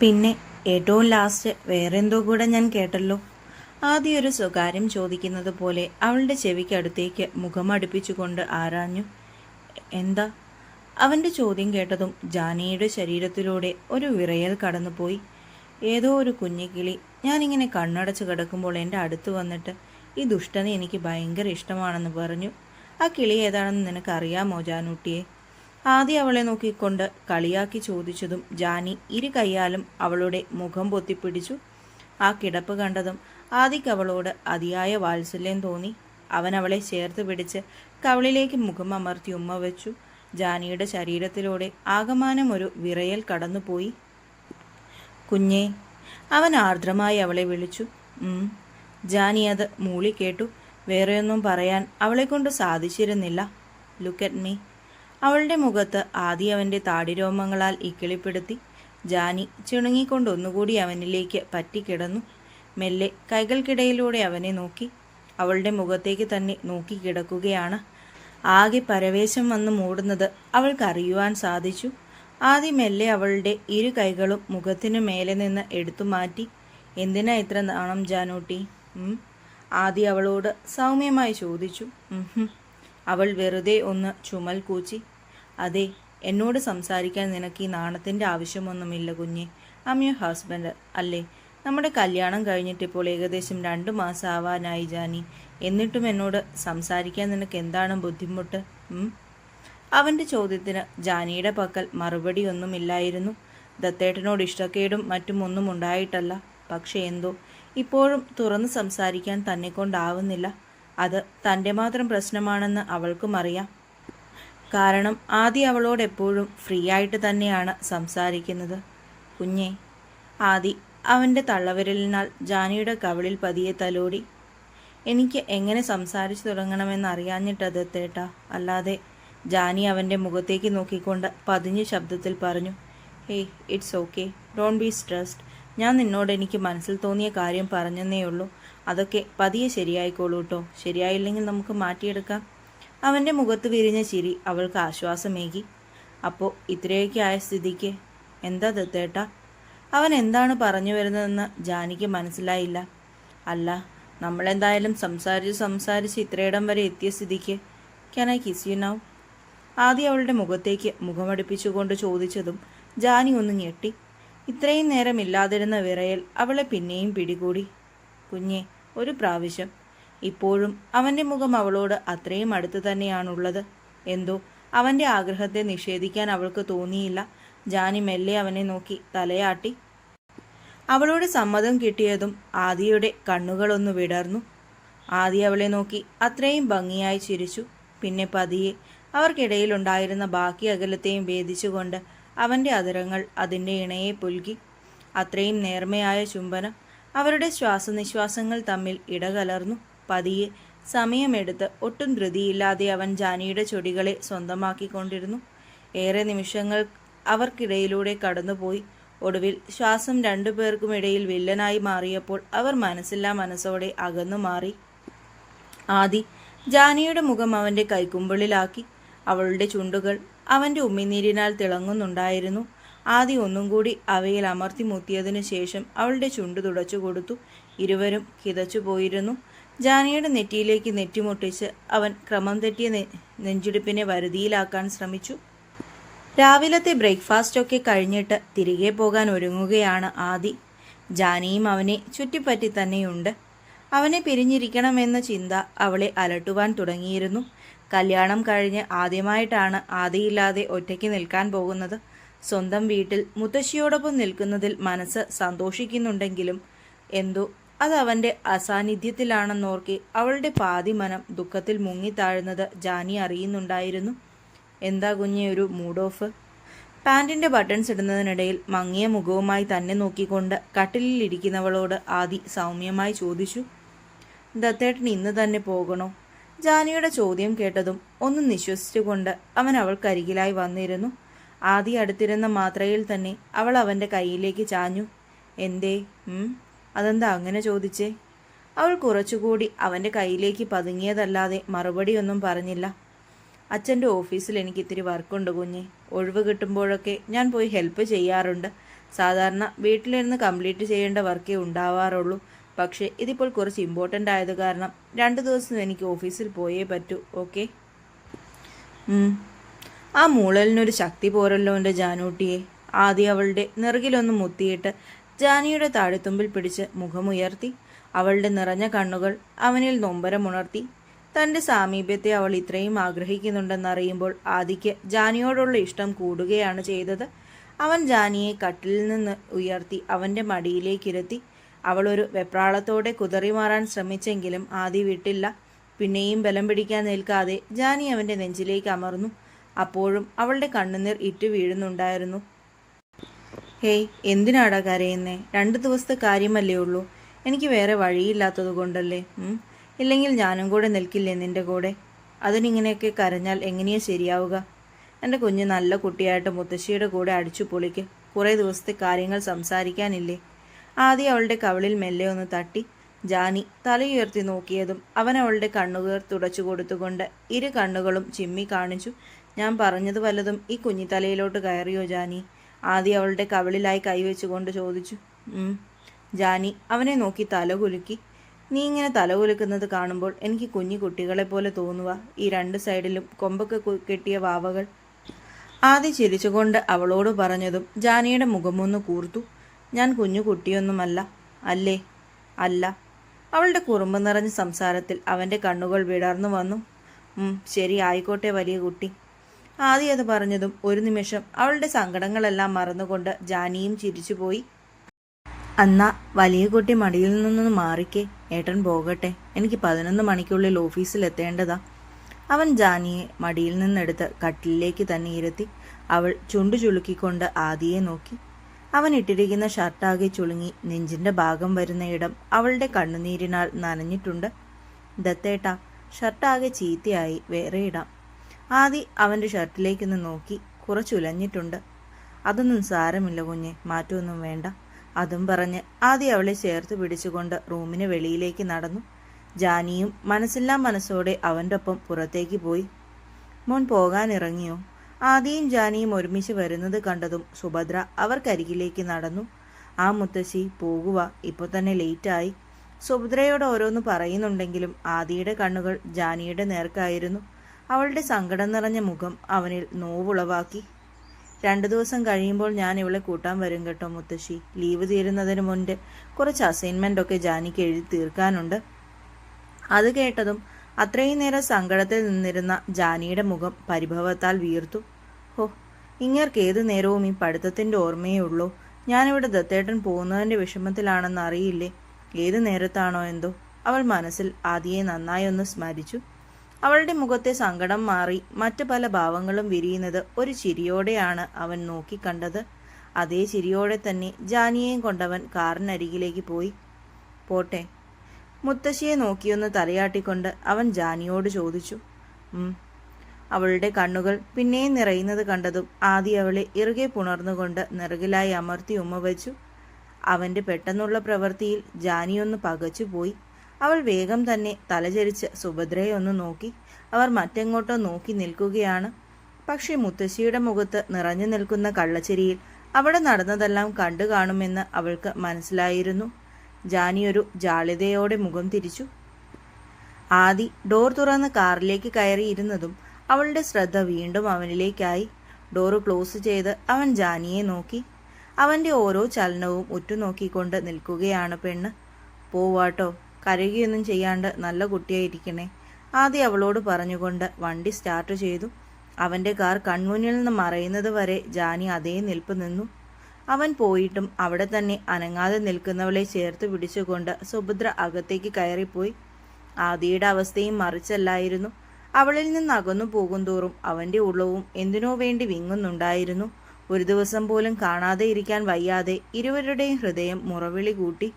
പിന്നെ ഏറ്റവും ലാസ്റ്റ് വേറെന്തോ കൂടെ ഞാൻ കേട്ടല്ലോ. ആദ്യം ഒരു സ്വകാര്യം ചോദിക്കുന്നത് പോലെ അവളുടെ ചെവിക്കടുത്തേക്ക് മുഖമടുപ്പിച്ചുകൊണ്ട് ആരാഞ്ഞു. എന്താ? അവൻ്റെ ചോദ്യം കേട്ടതും ജാനിയുടെ ശരീരത്തിലൂടെ ഒരു വിറയൽ കടന്നുപോയി. ഏതോ ഒരു കുഞ്ഞിക്കിളി ഞാനിങ്ങനെ കണ്ണടച്ച് കിടക്കുമ്പോൾ എൻ്റെ അടുത്ത് വന്നിട്ട് ഈ ദുഷ്ടനെ എനിക്ക് ഭയങ്കര ഇഷ്ടമാണെന്ന് പറഞ്ഞു. ആ കിളി ഏതാണെന്ന് നിനക്കറിയാമോ ജാനൂട്ടിയെ? ആദ്യം അവളെ നോക്കിക്കൊണ്ട് കളിയാക്കി ചോദിച്ചതും ജാനി ഇരു കൈയാലും അവളുടെ മുഖം പൊത്തിപ്പിടിച്ചു. ആ കിടപ്പ് കണ്ടതും ആദിക്ക് അവളോട് അതിയായ വാത്സല്യം തോന്നി. അവൻ അവളെ ചേർത്ത് പിടിച്ച് കവളിലേക്ക് മുഖം അമർത്തി ഉമ്മ വെച്ചു. ജാനിയുടെ ശരീരത്തിലൂടെ ആകമാനം ഒരു വിറയൽ കടന്നുപോയി. കുഞ്ഞേ, അവൻ ആർദ്രമായി അവളെ വിളിച്ചു. ജാനി അത് മൂളി കേട്ടു. വേറെയൊന്നും പറയാൻ അവളെക്കൊണ്ട് സാധിച്ചിരുന്നില്ല. Look at me. അവളുടെ മുഖത്ത് ആദ്യ അവൻ്റെ താടിരോമങ്ങളാൽ ഇക്കിളിപ്പെടുത്തി. ജാനി ചിണുങ്ങിക്കൊണ്ട് ഒന്നുകൂടി അവനിലേക്ക് പറ്റിക്കിടന്നു. മെല്ലെ കൈകൾക്കിടയിലൂടെ അവനെ നോക്കി. അവളുടെ മുഖത്തേക്ക് തന്നെ നോക്കി കിടക്കുകയാണ്. ആകെ പരവേശം വന്ന് മൂടുന്നത് അവൾക്കറിയുവാൻ സാധിച്ചു. ആദ്യം മെല്ലെ അവളുടെ ഇരു കൈകളും മുഖത്തിനു മേലെ നിന്ന് എടുത്തു മാറ്റി. എന്തിനാ ഇത്ര നാണം ജാനൂട്ടി? ആദ്യം അവളോട് സൗമ്യമായി ചോദിച്ചു. അവൾ വെറുതെ ഒന്ന് ചുമൽ കൂച്ചി. അതെ, എന്നോട് സംസാരിക്കാൻ നിനക്ക് ഈ നാണത്തിൻ്റെ ആവശ്യമൊന്നുമില്ല കുഞ്ഞെ. ഐ ആം യുവർ ഹസ്ബൻഡ് അല്ലേ? നമ്മുടെ കല്യാണം കഴിഞ്ഞിട്ടിപ്പോൾ ഏകദേശം 2 മാസം ആവാനായി ജാനി. എന്നിട്ടും എന്നോട് സംസാരിക്കാൻ നിനക്ക് എന്താണ് ബുദ്ധിമുട്ട്? അവൻ്റെ ചോദ്യത്തിന് ജാനിയുടെ പക്കൽ മറുപടിയൊന്നുമില്ലായിരുന്നു. ദത്തേട്ടനോട് ഇഷ്ടക്കേടും മറ്റുമൊന്നും ഉണ്ടായിട്ടല്ല. പക്ഷേ എന്തോ ഇപ്പോഴും തുറന്ന് സംസാരിക്കാൻ തന്നെക്കൊണ്ടാവുന്നില്ല. അത് തൻ്റെ മാത്രം പ്രശ്നമാണെന്ന് അവൾക്കും അറിയാം. കാരണം ആദി അവളോട് എപ്പോഴും ഫ്രീ ആയിട്ട് തന്നെയാണ് സംസാരിക്കുന്നത്. കുഞ്ഞെ. ആദി അവൻ്റെ തള്ളവിരലിനാൽ ജാനിയുടെ കവിളിൽ പതിയെ തലോടി. എനിക്ക് എങ്ങനെ സംസാരിച്ചു തുടങ്ങണമെന്നറിയാഞ്ഞിട്ടത് ദത്തേട്ടാ. അല്ലാതെ. ജാനി അവൻ്റെ മുഖത്തേക്ക് നോക്കിക്കൊണ്ട് പതിഞ്ഞ ശബ്ദത്തിൽ പറഞ്ഞു. Hey, it's okay, don't be stressed. ഞാൻ നിന്നോട് എനിക്ക് മനസ്സിൽ തോന്നിയ കാര്യം പറഞ്ഞെന്നേയുള്ളൂ. അതൊക്കെ പതിയെ ശരിയായിക്കോളൂ കേട്ടോ. ശരിയായില്ലെങ്കിൽ നമുക്ക് മാറ്റിയെടുക്കാം. അവൻ്റെ മുഖത്ത് വിരിഞ്ഞ ചിരി അവൾക്ക് ആശ്വാസമേകി. അപ്പോൾ ഇത്രയൊക്കെ ആയ സ്ഥിതിക്ക് എന്താ ദത്തേട്ടാ? അവൻ എന്താണ് പറഞ്ഞു വരുന്നതെന്ന് ജാനിക്ക് മനസ്സിലായില്ല. അല്ല, നമ്മളെന്തായാലും സംസാരിച്ച് ഇത്രയിടം വരെ എത്തിയ സ്ഥിതിക്ക് can I kiss you now? ആദ്യം അവളുടെ മുഖത്തേക്ക് മുഖമടുപ്പിച്ചുകൊണ്ട് ചോദിച്ചതും ജാനി ഒന്ന് ഞെട്ടി. ഇത്രയും നേരം ഇല്ലാതിരുന്ന വിറയൽ അവളെ പിന്നെയും പിടികൂടി. കുഞ്ഞെ, ഒരു പ്രാവശ്യം. ഇപ്പോഴും അവൻ്റെ മുഖം അവളോട് അത്രയും അടുത്ത് തന്നെയാണുള്ളത്. എന്തോ അവൻ്റെ ആഗ്രഹത്തെ നിഷേധിക്കാൻ അവൾക്ക് തോന്നിയില്ല. ജാനി മെല്ലെ അവനെ നോക്കി തലയാട്ടി. അവളുടെ സമ്മതം കിട്ടിയതും ആദിയുടെ കണ്ണുകളൊന്ന് വിടർന്നു. ആദി അവളെ നോക്കി അത്രയും ഭംഗിയായി ചിരിച്ചു. പിന്നെ പതിയെ അവർക്കിടയിലുണ്ടായിരുന്ന ബാക്കി അകലത്തെയും ഭേദിച്ചുകൊണ്ട് അവൻ്റെ അധരങ്ങൾ അതിൻ്റെ ഇണയെ പുൽകി. അത്രയും നേർമയായ ചുംബനം. അവരുടെ ശ്വാസനിശ്വാസങ്ങൾ തമ്മിൽ ഇടകലർന്നു. പതിയെ സമയമെടുത്ത് ഒട്ടും ധൃതിയില്ലാതെ അവൻ ജാനിയുടെ ചൊടികളെ സ്വന്തമാക്കിക്കൊണ്ടിരുന്നു. ഏറെ നിമിഷങ്ങൾ അവർക്കിടയിലൂടെ കടന്നുപോയി. ഒടുവിൽ ശ്വാസം 2 പേർക്കുമിടയിൽ വില്ലനായി മാറിയപ്പോൾ അവർ മനസ്സില്ലാ മനസ്സോടെ അകന്നു മാറി. ആദി ജാനിയുടെ മുഖം അവൻ്റെ കൈക്കുമ്പിളിലാക്കി. അവളുടെ ചുണ്ടുകൾ അവൻ്റെ ഉമ്മിനീരിനാൽ തിളങ്ങുന്നുണ്ടായിരുന്നു. ആദി ഒന്നും കൂടി അവയിൽ അമർത്തി മുത്തിയതിനു ശേഷം അവളുടെ ചുണ്ടു തുടച്ചു കൊടുത്തു. ഇരുവരും കിതച്ചു പോയിരുന്നു. ജാനിയുടെ നെറ്റിയിലേക്ക് നെറ്റിമുട്ടിച്ച് അവൻ ക്രമം തെറ്റിയ നെഞ്ചിടിപ്പിനെ വരുതിയിലാക്കാൻ ശ്രമിച്ചു. രാവിലത്തെ ബ്രേക്ക്ഫാസ്റ്റൊക്കെ കഴിഞ്ഞിട്ട് തിരികെ പോകാൻ ഒരുങ്ങുകയാണ് ആദി. ജാനിയും അവനെ ചുറ്റിപ്പറ്റി തന്നെയുണ്ട്. അവനെ പിരിഞ്ഞിരിക്കണമെന്ന ചിന്ത അവളെ അലട്ടുവാൻ തുടങ്ങിയിരുന്നു. കല്യാണം കഴിഞ്ഞ് ആദ്യമായിട്ടാണ് ആദിയില്ലാതെ ഒറ്റയ്ക്ക് നിൽക്കാൻ പോകുന്നത്. സ്വന്തം വീട്ടിൽ മുത്തശ്ശിയോടൊപ്പം നിൽക്കുന്നതിൽ മനസ്സ് സന്തോഷിക്കുന്നുണ്ടെങ്കിലും എന്തോ അത് അവൻ്റെ അസാന്നിധ്യത്തിലാണെന്നോർക്കെ അവളുടെ പാതി മനം ദുഃഖത്തിൽ മുങ്ങിത്താഴുന്നത് ജാനി അറിയുന്നുണ്ടായിരുന്നു. എന്താ കുഞ്ഞെ ഒരു മൂഡ് ഓഫ്? പാൻറ്റിൻ്റെ ബട്ടൺസ് ഇടുന്നതിനിടയിൽ മങ്ങിയ മുഖവുമായി തന്നെ നോക്കിക്കൊണ്ട് കട്ടിലിരിക്കുന്നവളോട് ആദി സൗമ്യമായി ചോദിച്ചു. ദത്തേട്ടൻ ഇന്ന് തന്നെ പോകണോ? ജാനിയുടെ ചോദ്യം കേട്ടതും ഒന്ന് നിശ്വസിച്ചുകൊണ്ട് അവൻ അവൾക്കരികിലായി വന്നിരുന്നു. ആദി അടുത്തിരുന്ന മാത്രയിൽ തന്നെ അവൾ അവൻ്റെ കയ്യിലേക്ക് ചാഞ്ഞു. എന്തേ? അതെന്താ അങ്ങനെ ചോദിച്ചേ? അവൾ കുറച്ചുകൂടി അവൻ്റെ കയ്യിലേക്ക് പതുങ്ങിയതല്ലാതെ മറുപടിയൊന്നും പറഞ്ഞില്ല. അച്ഛൻ്റെ ഓഫീസിൽ എനിക്ക് ഇത്തിരി വർക്കുണ്ട് കുഞ്ഞെ. ഒഴിവ് കിട്ടുമ്പോഴൊക്കെ ഞാൻ പോയി ഹെൽപ്പ് ചെയ്യാറുണ്ട്. സാധാരണ വീട്ടിലിരുന്ന് കംപ്ലീറ്റ് ചെയ്യേണ്ട വർക്കേ ഉണ്ടാവാറുള്ളൂ. പക്ഷേ ഇതിപ്പോൾ കുറച്ച് ഇമ്പോർട്ടൻ്റ് ആയത് കാരണം 2 ദിവസം എനിക്ക് ഓഫീസിൽ പോയേ പറ്റൂ. ഓക്കെ? ആ മൂളലിനൊരു ശക്തി പോരല്ലോ എൻ്റെ ജാനൂട്ടിയെ. ആദ്യം അവളുടെ നെറുകിലൊന്ന് മുത്തിയിട്ട് ജാനിയുടെ താഴെത്തുമ്പിൽ പിടിച്ച് മുഖമുയർത്തി. അവളുടെ നിറഞ്ഞ കണ്ണുകൾ അവനിൽ നൊമ്പരമുണർത്തി. തൻ്റെ സാമീപ്യത്തെ അവൾ ഇത്രയും ആഗ്രഹിക്കുന്നുണ്ടെന്നറിയുമ്പോൾ ആദിക്ക് ജാനിയോടുള്ള ഇഷ്ടം കൂടുകയാണ് ചെയ്തത്. അവൻ ജാനിയെ കട്ടിലിൽ നിന്ന് ഉയർത്തി അവൻ്റെ മടിയിലേക്കിരുത്തി. അവളൊരു വെപ്രാളത്തോടെ കുതറിമാറാൻ ശ്രമിച്ചെങ്കിലും ആദി വിട്ടില്ല. പിന്നെയും ബലം പിടിക്കാൻ നിൽക്കാതെ ജാനി അവൻ്റെ നെഞ്ചിലേക്ക് അമർന്നു. അപ്പോഴും അവളുടെ കണ്ണുനീർ ഇറ്റു വീഴുന്നുണ്ടായിരുന്നു. ഹേയ്, എന്തിനാടാ കരയുന്നേ? 2 ദിവസത്തെ കാര്യമല്ലേ ഉള്ളൂ. എനിക്ക് വേറെ വഴിയില്ലാത്തത് കൊണ്ടല്ലേ. ഇല്ലെങ്കിൽ ഞാനും കൂടെ നിൽക്കില്ലേ നിൻ്റെ കൂടെ? അതിനിങ്ങനെയൊക്കെ കരഞ്ഞാൽ എങ്ങനെയാ ശരിയാവുക? എൻ്റെ കുഞ്ഞ് നല്ല കുട്ടിയായിട്ട് മുത്തശ്ശിയുടെ കൂടെ അടിച്ചു പൊളിക്ക്. കുറേ ദിവസത്തെ കാര്യങ്ങൾ സംസാരിക്കാനില്ലേ? ആദ്യം അവളുടെ കവിളിൽ മെല്ലെ ഒന്ന് തട്ടി. ജാനി തലയുയർത്തി നോക്കിയതും അവൻ അവളുടെ കണ്ണുകൾ തുടച്ചു കൊടുത്തുകൊണ്ട് 2 കണ്ണുകളും ചിമ്മി കാണിച്ചു. ഞാൻ പറഞ്ഞത് വല്ലതും ഈ കുഞ്ഞിത്തലയിലോട്ട് കയറിയോ ജാനി? ആദ്യം അവളുടെ കവിളിലായി കൈവച്ചുകൊണ്ട് ചോദിച്ചു. ജാനി അവനെ നോക്കി തല കുലുക്കി. നീ ഇങ്ങനെ തല കുലുക്കുന്നത് കാണുമ്പോൾ എനിക്ക് കുഞ്ഞു കുട്ടികളെ പോലെ തോന്നുക. ഈ 2 സൈഡിലും കൊമ്പൊക്കെ കെട്ടിയ വാവകൾ. ആദ്യം ചിരിച്ചുകൊണ്ട് അവളോട് പറഞ്ഞതും ജാനിയുടെ മുഖമൊന്ന് കൂർത്തു. ഞാൻ കുഞ്ഞു കുട്ടിയൊന്നുമല്ല. അല്ലേ? അല്ല. അവളുടെ കുറുമ്പ് നിറഞ്ഞ സംസാരത്തിൽ അവൻ്റെ കണ്ണുകൾ വിടർന്നു വന്നു. ശരി, ആയിക്കോട്ടെ വലിയ കുട്ടി. ആദ്യം അത് പറഞ്ഞതും ഒരു നിമിഷം അവളുടെ സങ്കടങ്ങളെല്ലാം മറന്നുകൊണ്ട് ജാനിയും ചിരിച്ചുപോയി. അന്നാ വലിയ കുട്ടി മടിയിൽ നിന്നൊന്ന് മാറിക്കേ, ഏട്ടൻ പോകട്ടെ. എനിക്ക് 11 മണിക്കുള്ളിൽ ഓഫീസിൽ എത്തേണ്ടതാ. അവൻ ജാനിയെ മടിയിൽ നിന്നെടുത്ത് കട്ടിലിലേക്ക് തന്നെ ഇരുത്തി. അവൾ ചുണ്ടു ചുളുക്കിക്കൊണ്ട് ആദിയെ നോക്കി. അവൻ ഇട്ടിരിക്കുന്ന ഷർട്ടാകെ ചുളുങ്ങി നെഞ്ചിൻ്റെ ഭാഗം വരുന്ന ഇടം അവളുടെ കണ്ണുനീരിനാൽ നനഞ്ഞിട്ടുണ്ട്. ദത്തേട്ടാ, ഷർട്ടാകെ ചീത്തയായി, വേറെ ഇടാം. ആദി അവൻ്റെ ഷർട്ടിലേക്കൊന്ന് നോക്കി. കുറച്ചുലഞ്ഞിട്ടുണ്ട്. അതൊന്നും സാരമില്ല കുഞ്ഞെ, മാറ്റമൊന്നും വേണ്ട. അതും പറഞ്ഞ് ആദി അവളെ ചേർത്ത് പിടിച്ചുകൊണ്ട് റൂമിന് വെളിയിലേക്ക് നടന്നു. ജാനിയും മനസ്സില്ലാ മനസ്സോടെ അവൻ്റെ ഒപ്പം പുറത്തേക്ക് പോയി. മോൻ പോകാനിറങ്ങിയോ? ആദിയും ജാനിയും ഒരുമിച്ച് വരുന്നത് കണ്ടതും സുഭദ്ര അവർക്കരികിലേക്ക് നടന്നു. ആ മുത്തശ്ശി, പോകുക, ഇപ്പോൾ തന്നെ ലേറ്റായി. സുഭദ്രയോട് ഓരോന്ന് പറയുന്നുണ്ടെങ്കിലും ആദിയുടെ കണ്ണുകൾ ജാനിയുടെ നേർക്കായിരുന്നു. അവളുടെ സങ്കടം നിറഞ്ഞ മുഖം അവനിൽ നോവുളവാക്കി. 2 ദിവസം കഴിയുമ്പോൾ ഞാൻ ഇവളെ കൂട്ടാൻ വരും കേട്ടോ മുത്തശ്ശി. ലീവ് തീരുന്നതിന് മുൻപ് കുറച്ച് അസൈൻമെൻ്റ് ഒക്കെ ജാനിക്ക് എഴുതി തീർക്കാനുണ്ട്. അത് കേട്ടതും അത്രയും നേരം സങ്കടത്തിൽ നിന്നിരുന്ന ജാനിയുടെ മുഖം പരിഭവത്താൽ വീർത്തു. ഹോ, ഇങ്ങേർക്ക് ഏത് നേരവും ഈ പഠിത്തത്തിൻ്റെ ഓർമ്മയേ ഉള്ളൂ. ഞാനിവിടെ ദത്തേട്ടൻ പോകുന്നതിൻ്റെ വിഷമത്തിലാണെന്ന് അറിയില്ലേ? ഏത് നേരത്താണോ എന്തോ. അവൾ മനസ്സിൽ ആദിയെ നന്നായി ഒന്ന് സ്മരിച്ചു. അവളുടെ മുഖത്തെ സങ്കടം മാറി മറ്റു പല ഭാവങ്ങളും വിരിയുന്നത് ഒരു ചിരിയോടെയാണ് അവൻ നോക്കിക്കണ്ടത്. അതേ ചിരിയോടെ തന്നെ ജാനിയെയും കൊണ്ടവൻ കാറിനരികിലേക്ക് പോയി. പോട്ടെ? മുത്തശ്ശിയെ നോക്കിയൊന്ന് തലയാട്ടിക്കൊണ്ട് അവൻ ജാനിയോട് ചോദിച്ചു. അവളുടെ കണ്ണുകൾ പിന്നെയും നിറയുന്നത് കണ്ടതും ആദ്യം അവളെ ഇറുകെ പുണർന്നുകൊണ്ട് നെറുകിലായി അമർത്തി ഉമ്മ വച്ചു. അവൻ്റെ പെട്ടെന്നുള്ള പ്രവൃത്തിയിൽ ജാനിയൊന്ന് പകച്ചുപോയി. അവൾ വേഗം തന്നെ തലചരിച്ച് സുഭദ്രയെ ഒന്ന് നോക്കി. അവർ മറ്റെങ്ങോട്ടോ നോക്കി നിൽക്കുകയാണ്. പക്ഷേ മുത്തശ്ശിയുടെ മുഖത്ത് നിറഞ്ഞു നിൽക്കുന്ന കള്ളച്ചിരിയിൽ അവിടെ നടന്നതെല്ലാം കണ്ടു കാണുമെന്ന് അവൾക്ക് മനസ്സിലായിരുന്നു. ജാനിയൊരു ജാള്യതയോടെ മുഖം തിരിച്ചു. ആദി ഡോർ തുറന്ന് കാറിലേക്ക് കയറിയിരുന്നതും അവളുടെ ശ്രദ്ധ വീണ്ടും അവനിലേക്കായി. ഡോറ് ക്ലോസ് ചെയ്ത് അവൻ ജാനിയെ നോക്കി. അവൻ്റെ ഓരോ ചലനവും ഉറ്റുനോക്കിക്കൊണ്ട് നിൽക്കുകയാണ് പെണ്ണ്. പോവാട്ടോ, കരയുകയൊന്നും ചെയ്യാണ്ട് നല്ല കുട്ടിയായിരിക്കണേ, ആദ്യം അവളോട് പറഞ്ഞുകൊണ്ട് വണ്ടി സ്റ്റാർട്ട് ചെയ്തു. അവൻ്റെ കാർ കൺമുന്നിൽ നിന്ന് മറയുന്നത് വരെ ജാനി അതേ നിൽപ്പ് നിന്നു. അവൻ പോയിട്ടും അവിടെ തന്നെ അനങ്ങാതെ നിൽക്കുന്നവളെ ചേർത്ത് പിടിച്ചുകൊണ്ട് സുഭദ്ര അകത്തേക്ക് കയറിപ്പോയി. ആദിയുടെ അവസ്ഥയും മറിച്ചല്ലായിരുന്നു. അവളിൽ നിന്ന് അകന്നു പോകുന്തോറും അവൻ്റെ ഉള്ളവും എന്തിനോ വേണ്ടി വിങ്ങുന്നുണ്ടായിരുന്നു. ഒരു ദിവസം പോലും കാണാതെ ഇരിക്കാൻ വയ്യാതെ ഇരുവരുടെയും ഹൃദയം മുറവിളി കൂട്ടി.